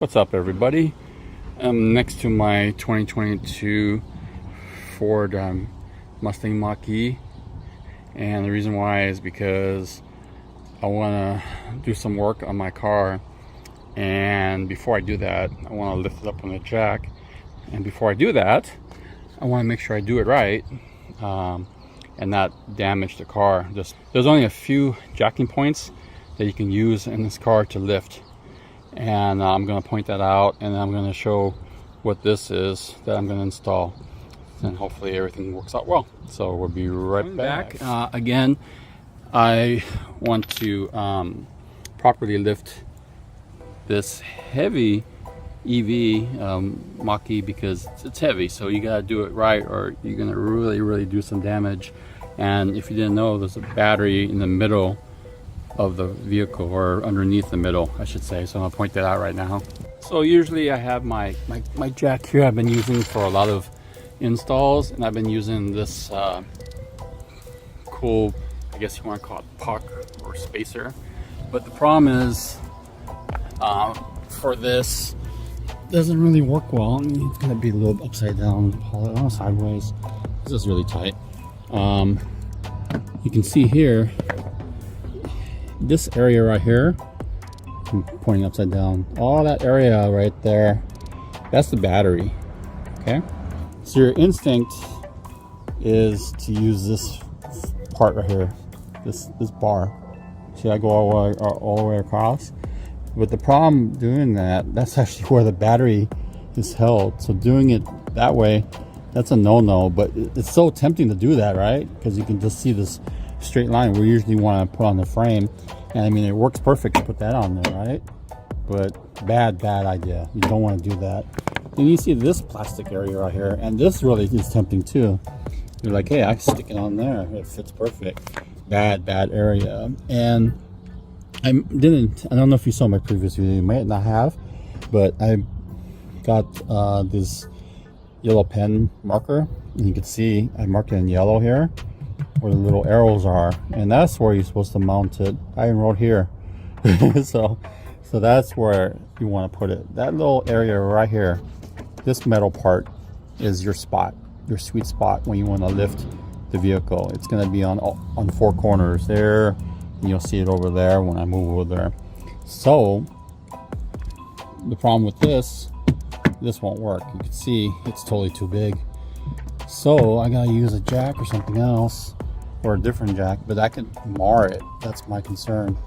What's up, everybody? I'm next to my 2022 Ford Mustang Mach-E, and the reason why is because I want to do some work on my car, and before I do that I want to lift it up on the jack, and before I do that I want to make sure I do it right and not damage the car. There's only a few jacking points that you can use in this car to lift, and I'm going to point that out, and I'm going to show what this is that I'm going to install, and hopefully everything works out well. So we'll be right back. Again, I want to properly lift this heavy EV Mach-E because it's heavy, so you got to do it right or you're going to really do some damage. And if you didn't know, there's a battery in the middle of the vehicle, or underneath the middle I should say, so I'm gonna point that out right now. So usually I have my jack here I've been using for a lot of installs, and I've been using this cool, I guess you want to call it puck or spacer, but the problem is for this it doesn't really work well. I mean, it's gonna be a little upside down, sideways. This is really tight. You can see here, this area right here, I'm pointing upside down, all that area right there, that's the battery. Okay, so your instinct is to use this part right here, this bar. See, I go all the way across, but the problem doing that, that's actually where the battery is held. So doing it that way, that's a no-no, but it's so tempting to do that, right? Because you can just see this straight line we usually want to put on the frame, and I mean it works perfect to put that on there, right? But bad idea. You don't want to do that. Then you see this plastic area right here, and this really is tempting too. You're like, hey, I can stick it on there, it fits perfect. Bad area. And I don't know if you saw my previous video, you might not have, but I got this yellow pen marker, and you can see I marked it in yellow here where the little arrows are, and that's where you're supposed to mount it. I even wrote here. so that's where you want to put it. That little area right here, this metal part, is your spot, your sweet spot when you want to lift the vehicle. It's going to be on four corners there, and you'll see it over there when I move over there. So the problem with this won't work. You can see it's totally too big, so I gotta use a jack or something else, or a different jack, but I can mar it. That's my concern,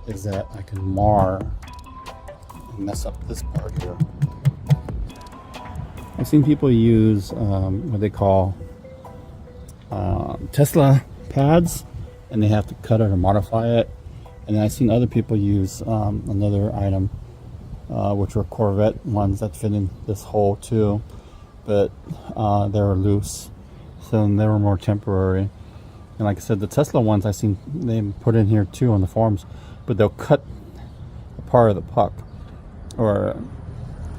is that I can mar and mess up this part here. I've seen people use what they call Tesla pads, and they have to cut it or modify it, and then I've seen other people use another item, which were Corvette ones that fit in this hole too, but they were loose, so they were more temporary. And like I said, the Tesla ones I've seen they put in here too on the forums, but they'll cut a part of the puck or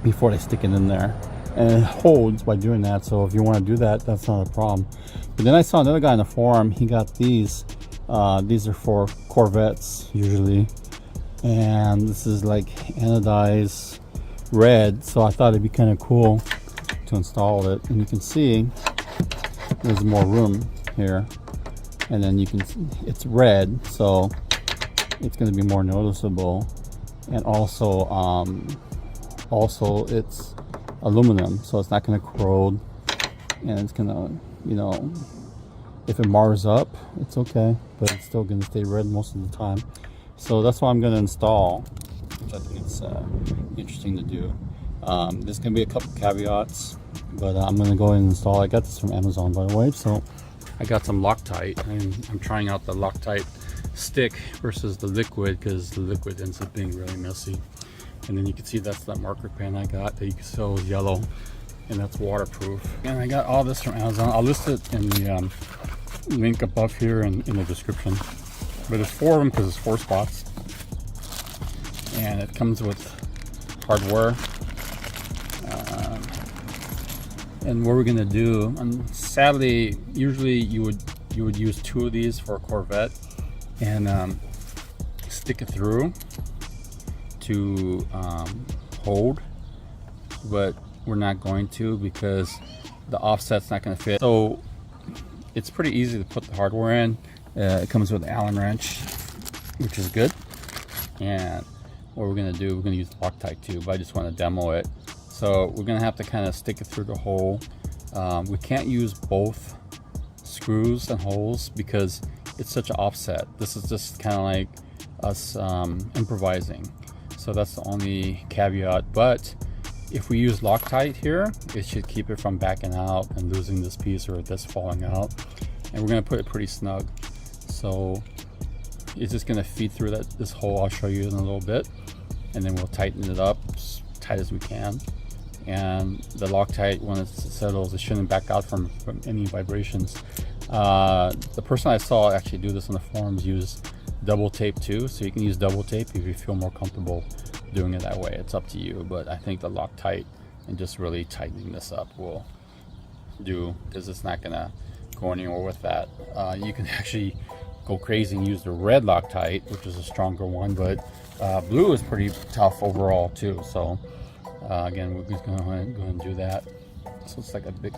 before they stick it in there, and it holds by doing that. So if you want to do that, that's not a problem. But then I saw another guy in the forum, he got these are for Corvettes usually, and this is like anodized red, so I thought it'd be kind of cool to install it. And you can see there's more room here, and then you can, it's red, so it's going to be more noticeable. And also it's aluminum, so it's not going to corrode, and it's going to, you know, if it mars up, it's okay, but it's still going to stay red most of the time. So that's what I'm going to install, which I think it's interesting to do. There's going to be a couple caveats, but I'm going to go ahead and install. I got this from Amazon, by the way. So I got some Loctite, and I'm trying out the Loctite stick versus the liquid, because the liquid ends up being really messy. And then you can see that's that marker pen I got that you can sell is yellow, and that's waterproof. And I got all this from Amazon. I'll list it in the link above here in the description. But it's 4 of them because it's 4 spots, and it comes with hardware. And what we're gonna do, and sadly, usually you would use 2 of these for a Corvette, and stick it through to hold but we're not going to because the offset's not going to fit. So it's pretty easy to put the hardware in. It comes with an Allen wrench, which is good. And what we're going to do, we're going to use Loctite too, but I just want to demo it. So we're going to have to kind of stick it through the hole. We can't use both screws and holes because it's such an offset. This is just kind of like us improvising. So that's the only caveat. But if we use Loctite here, it should keep it from backing out and losing this piece or this falling out. And we're going to put it pretty snug. So it's just going to feed through this hole. I'll show you in a little bit. And then we'll tighten it up as tight as we can. And the Loctite, when it settles, it shouldn't back out from any vibrations. The person I saw actually do this on the forums use double tape too. So you can use double tape if you feel more comfortable doing it that way. It's up to you, but I think the Loctite and just really tightening this up will do, because it's not gonna go anywhere with that. You can actually go crazy and use the red Loctite, which is a stronger one, but blue is pretty tough overall too. So again, we're just gonna go ahead and do that. So it's like a big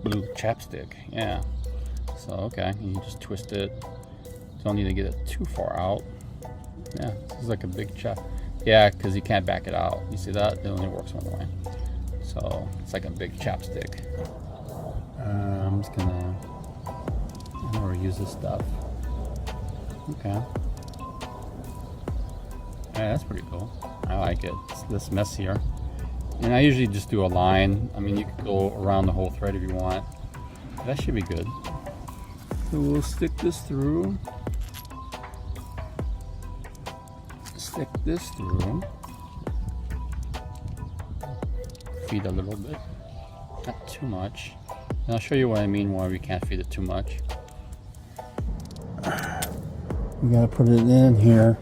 blue chapstick. Yeah. So okay, you just twist it. Don't need to get it too far out. Yeah, this is like a big chap. Yeah, because you can't back it out. You see that? It only works one way. So it's like a big chapstick. I'm just gonna reuse this stuff. Okay. Yeah, that's pretty cool. I like it. It's this messier. And I usually just do a line. I mean, you could go around the whole thread if you want. That should be good. So we'll stick this through. Stick this through. Feed a little bit. Not too much. And I'll show you what I mean why we can't feed it too much. We gotta put it in here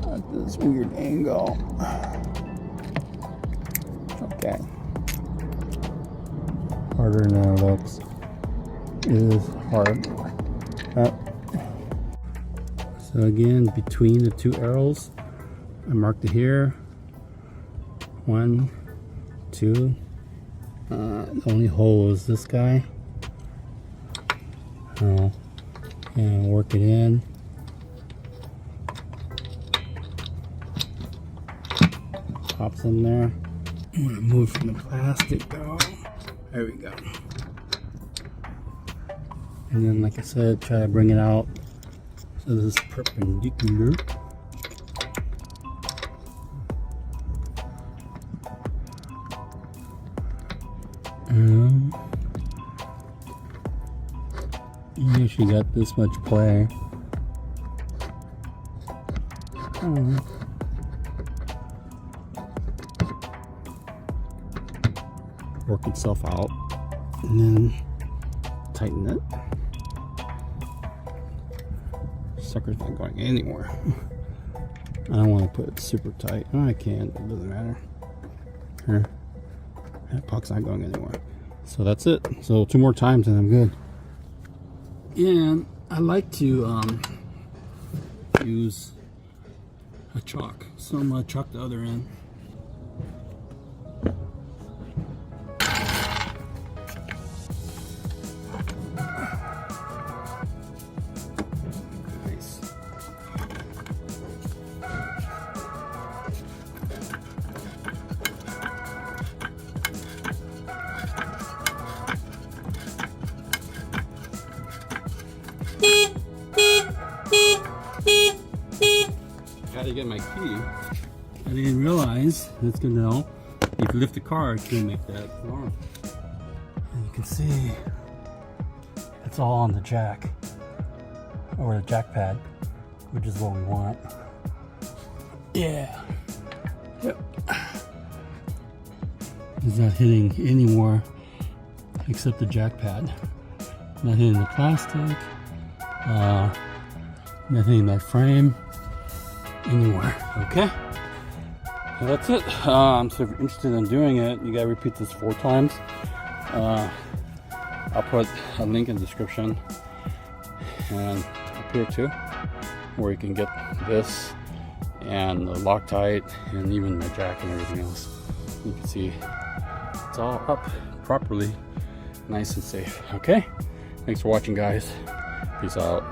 at this weird angle. Okay. Harder than it looks. It is hard. So again, between the two arrows, I marked it here. 1, 2. The only hole is this guy. And work it in. Pops in there. I'm gonna move from the plastic though. There we go. And then, like I said, try to bring it out so this is perpendicular. You actually got this much play. Work itself out and then tighten it. Sucker's not going anywhere. I don't want to put it super tight. Oh, I can, it doesn't matter. Here. That puck's not going anywhere. So that's it. So 2 more times and I'm good. And I like to use a chalk. So I'm going to chalk the other end. Gotta get my key. I didn't realize it's gonna know. If you lift the car, it's gonna make that alarm. And you can see it's all on the jack or the jack pad, which is what we want. Yeah. Yep. It's not hitting anywhere except the jack pad. Not hitting the plastic. Not hitting that frame. Anywhere. Okay, well, that's it. So if you're interested in doing it, you gotta repeat this 4 times. I'll put a link in the description and up here too, where you can get this and the Loctite, and even the jack and everything else. You can see it's all up properly, nice and safe. Okay, thanks for watching, guys. Peace out.